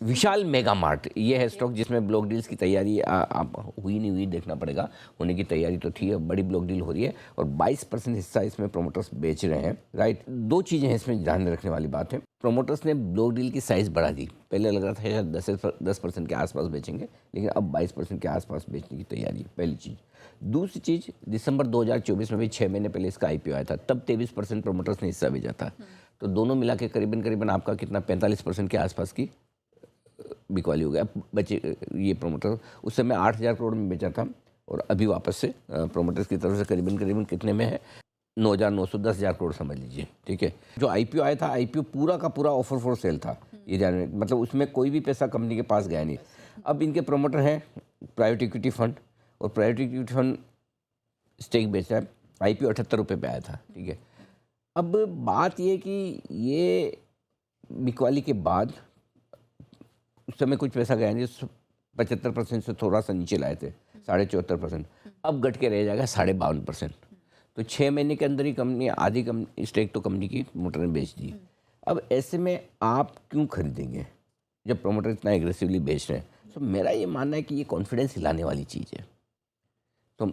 विशाल mega mart ये है stock जिसमें ब्लॉक डील्स की तैयारी आप हुई नहीं हुई देखना पड़ेगा। होने की तैयारी तो थी, अब बड़ी ब्लॉक डील हो रही है और 22% हिस्सा इसमें प्रोमोटर्स बेच रहे हैं। राइट, दो चीज़ें हैं इसमें ध्यान रखने वाली बात है। प्रोमोटर्स ने ब्लॉक डील की साइज़ बढ़ा दी। पहले लग रहा था शायद 10% के आसपास बेचेंगे, लेकिन अब 22% के आसपास बेचने की तैयारी है, पहली चीज़। दूसरी चीज़, दिसंबर 2024 में भी 6 महीने पहले इसका IPO आया था, तब 23% प्रोमोटर्स ने हिस्सा बेचा था। तो दोनों मिला के करीबन करीबन आपका कितना 45% के आसपास की बिकवाली हो गया। बचे ये प्रोमोटर उस समय 8,000 करोड़ में बेचा था और अभी वापस से प्रोमोटर्स की तरफ से करीबन करीबन कितने में है, 9,900 10,000 करोड़ समझ लीजिए। ठीक है, जो IPO आया था, IPO पूरा का पूरा ऑफर फॉर सेल था, ये जाने मतलब उसमें कोई भी पैसा कंपनी के पास गया नहीं। अब इनके प्रोमोटर हैं प्राइवेट इक्विटी फंड, और प्राइवेट इक्विटी फंड स्टेक बेच रहा है। IPO 78 रुपये पे आया था। ठीक है, अब बात ये कि ये बिकवाली के बाद उस समय कुछ पैसा गया नहीं, 75% से थोड़ा सा नीचे लाए थे, 74.5%। अब घट के रह जाएगा 52.5%। तो 6 महीने के अंदर ही कंपनी आधी स्टेक तो कंपनी की प्रोमोटर ने बेच दी। अब ऐसे में आप क्यों खरीदेंगे जब प्रोमोटर इतना एग्रेसिवली बेच रहे हैं? तो मेरा ये मानना है कि ये कॉन्फिडेंस हिलाने वाली चीज़ है। तो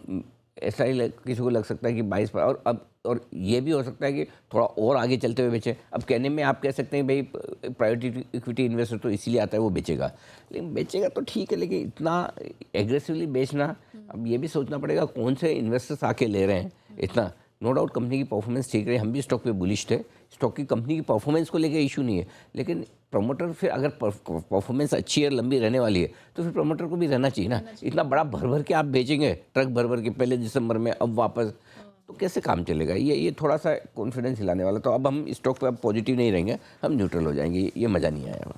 ऐसा ही किसी को लग सकता है कि 22 पर, और अब और ये भी हो सकता है कि थोड़ा और आगे चलते हुए बेचें। अब कहने में आप कह सकते हैं भाई प्राइवेट इक्विटी इन्वेस्टर तो इसीलिए आता है वो बेचेगा, लेकिन बेचेगा तो ठीक है, लेकिन इतना एग्रेसिवली बेचना, अब ये भी सोचना पड़ेगा कौन से इन्वेस्टर्स आके ले रहे हैं इतना। नो डाउट कंपनी की परफॉर्मेंस ठीक रही, हम भी स्टॉक पे बुलिश थे, स्टॉक की कंपनी की परफॉर्मेंस को लेकर इशू नहीं है, लेकिन प्रमोटर फिर अगर परफॉर्मेंस अच्छी है, लंबी रहने वाली है, तो फिर प्रमोटर को भी रहना चाहिए ना। इतना बड़ा भर भर के आप बेचेंगे, ट्रक भर भर के पहले दिसंबर में, अब वापस, तो कैसे काम चलेगा? ये थोड़ा सा कॉन्फिडेंस हिलाने वाला। तो अब हम स्टॉक पे अब पॉजिटिव नहीं रहेंगे, हम न्यूट्रल हो जाएंगे, ये मज़ा नहीं आया।